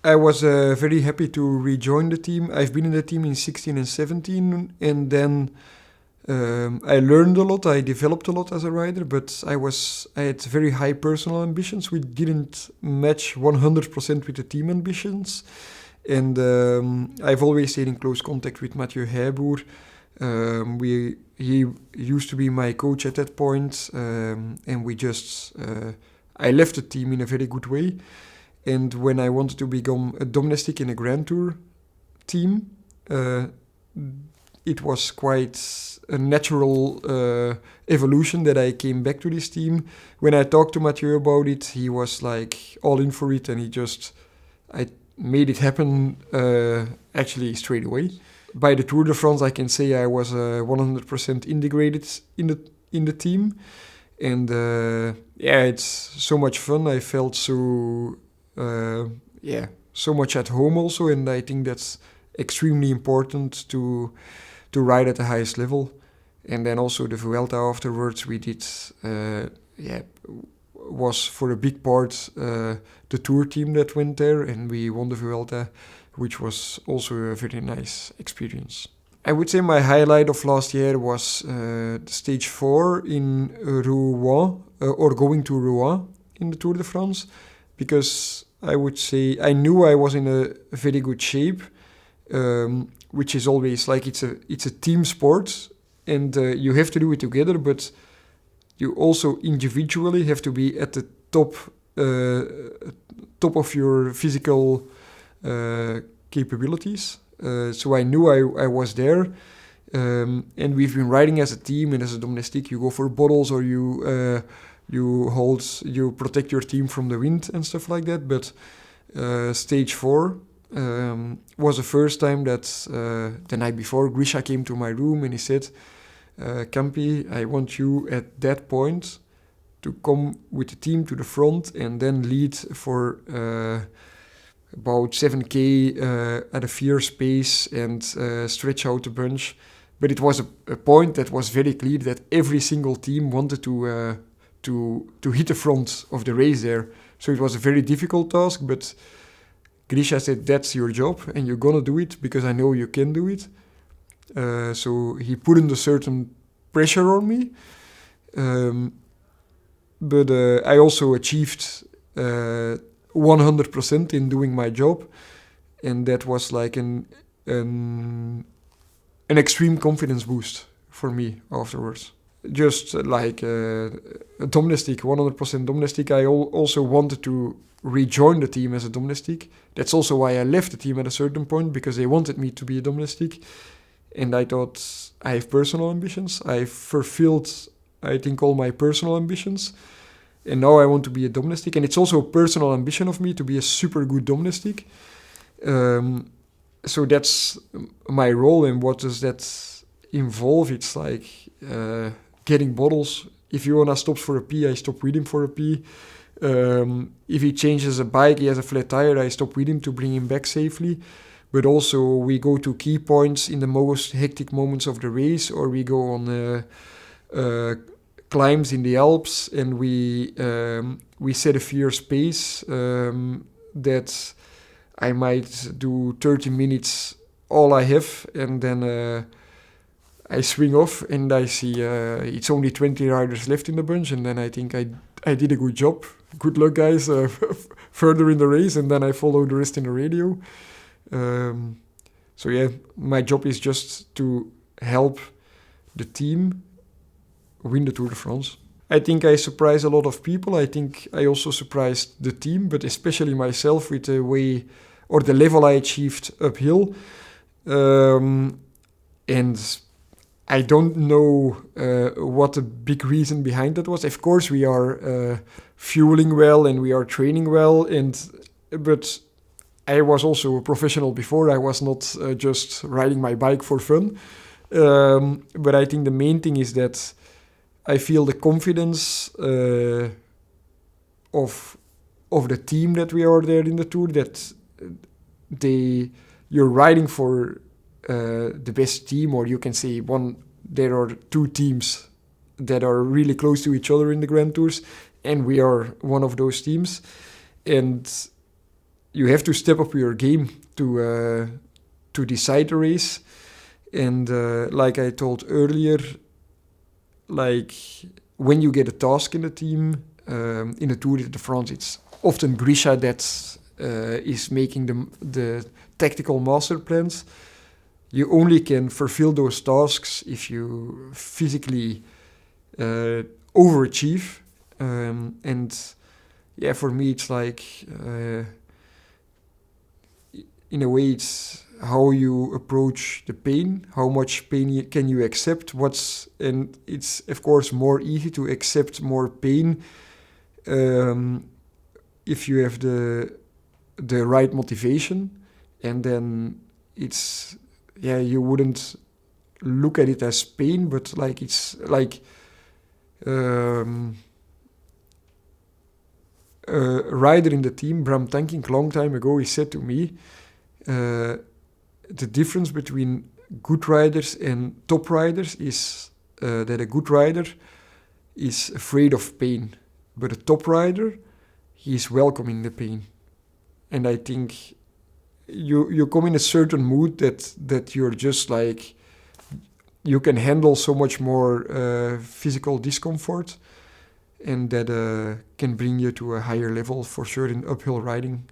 I was very happy to rejoin the team. I've been in the team in 16 and 17, and then I learned a lot. I developed a lot as a rider, but I had very high personal ambitions, which didn't match 100% with the team ambitions. And I've always stayed in close contact with Mathieu Heijboer. He used to be my coach at that point, and I left the team in a very good way. And when I wanted to become a domestic in a Grand Tour team, it was quite a natural evolution that I came back to this team. When I talked to Mathieu about it, he was like all in for it, and I made it happen actually straight away. By the Tour de France, I can say I was 100% integrated in the team, and it's so much fun. I felt so much at home also, and I think that's extremely important to ride at the highest level. And then also the Vuelta afterwards we did was for a big part the Tour team that went there, and we won the Vuelta, which was also a very nice experience. I would say my highlight of last year was stage 4 in Rouen, or going to Rouen in the Tour de France, because I would say I knew I was in a very good shape, which is always like it's a team sport, and you have to do it together, but you also individually have to be at the top of your physical capabilities. So I knew I was there, and we've been riding as a team, and as a domestic you go for bottles, or you protect your team from the wind and stuff like that. But stage 4 was the first time that the night before Grisha came to my room and he said, Campi, I want you at that point to come with the team to the front and then lead for about 7k at a fierce pace and stretch out the bunch. But it was a point that was very clear that every single team wanted to hit the front of the race there. So it was a very difficult task, but Grisha said, that's your job and you're gonna do it because I know you can do it. So he put in a certain pressure on me. But I also achieved 100% in doing my job. And that was like an extreme confidence boost for me afterwards. Just like a domestic, 100% domestic, I also wanted to rejoin the team as a domestic. That's also why I left the team at a certain point, because they wanted me to be a domestic. And I thought, I have personal ambitions. I've fulfilled, I think, all my personal ambitions. And now I want to be a domestic. And it's also a personal ambition of me to be a super good domestic. So that's my role. And what does that involve? It's like getting bottles. If Jonas stops for a pee, I stop with him for a pee. If he changes a bike, he has a flat tire, I stop with him to bring him back safely. But also we go to key points in the most hectic moments of the race, or we go on climbs in the Alps, and we set a fierce pace that I might do 30 minutes all I have, and then I swing off and I see it's only 20 riders left in the bunch, and then I think I did a good job. Good luck, guys, further in the race, and then I follow the rest in the radio. So yeah, my job is just to help the team win the Tour de France. I think I surprised a lot of people. I think I also surprised the team, but especially myself with the way or the level I achieved uphill. And I don't know what the big reason behind that was. Of course, we are fueling well and we are training well, but I was also a professional before. I was not just riding my bike for fun. But I think the main thing is that I feel the confidence of the team that we are there in the Tour, that you're riding for the best team, or you can say there are two teams that are really close to each other in the Grand Tours, and we are one of those teams. And you have to step up your game to decide the race. And like I told earlier, like when you get a task in the team, in the Tour de France, it's often Grisha that is making the tactical master plans. You only can fulfill those tasks if you physically overachieve. And yeah, for me, it's like, in a way, it's how you approach the pain, how much pain can you accept, and it's of course more easy to accept more pain if you have the right motivation, and then it's, yeah, you wouldn't look at it as pain, but like it's like a rider in the team, Bram Tankink, long time ago, he said to me, the difference between good riders and top riders is that a good rider is afraid of pain, but a top rider, he is welcoming the pain. And I think you come in a certain mood that you're just like, you can handle so much more physical discomfort, and that can bring you to a higher level for sure in uphill riding.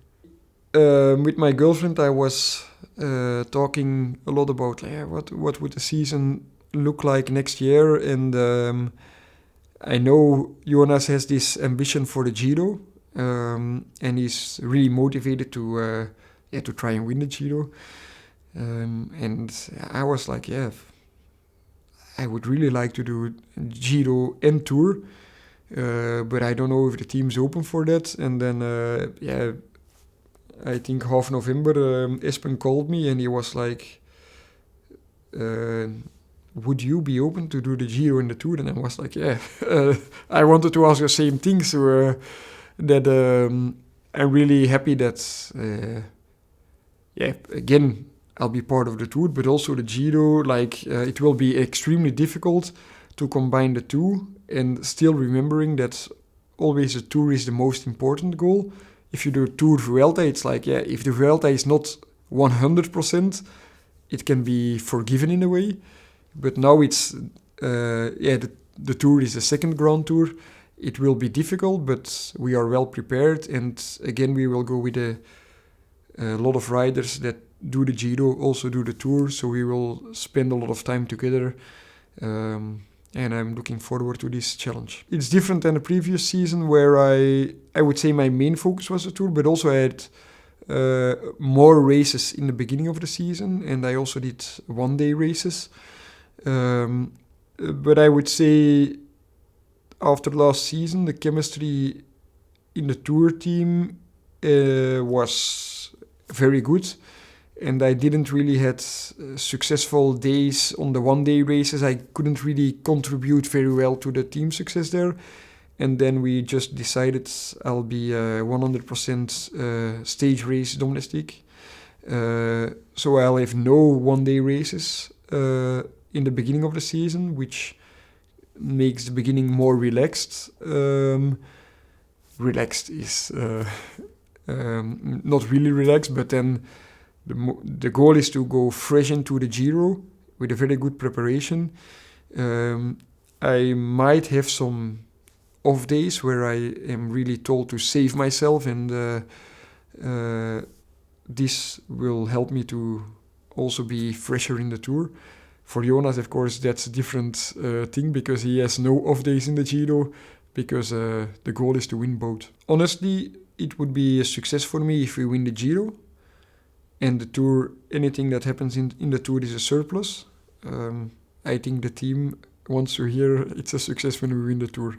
With my girlfriend, I was talking a lot about what would the season look like next year, and I know Jonas has this ambition for the Giro, and he's really motivated to try and win the Giro. And I was like, yeah, I would really like to do Giro and Tour, but I don't know if the team's open for that. And then I think half November, Espen called me and he was like, would you be open to do the Giro and the Tour? And I was like, yeah, I wanted to ask the same thing. So that I'm really happy that, again, I'll be part of the Tour, but also the Giro. Like, it will be extremely difficult to combine the two, and still remembering that always the Tour is the most important goal. If you do Tour Vuelta, it's like, if the Vuelta is not 100%, it can be forgiven in a way. But now it's, the Tour is the second Grand Tour. It will be difficult, but we are well prepared. And again, we will go with a lot of riders that do the Giro, also do the Tour. So we will spend a lot of time together. And I'm looking forward to this challenge. It's different than the previous season, where I would say my main focus was the Tour, but also I had more races in the beginning of the season, and I also did one-day races. But I would say after last season, the chemistry in the Tour team was very good. And I didn't really had successful days on the one-day races. I couldn't really contribute very well to the team success there. And then we just decided I'll be 100% stage race domestic. So I'll have no one-day races in the beginning of the season, which makes the beginning more relaxed. Relaxed is not really relaxed, but then the goal is to go fresh into the Giro with a very good preparation. I might have some off days where I am really told to save myself, and this will help me to also be fresher in the Tour. For Jonas, of course, that's a different thing, because he has no off days in the Giro, because the goal is to win both. Honestly, it would be a success for me if we win the Giro. And the Tour, anything that happens in the Tour is a surplus. I think the team wants to hear it's a success when we win the Tour.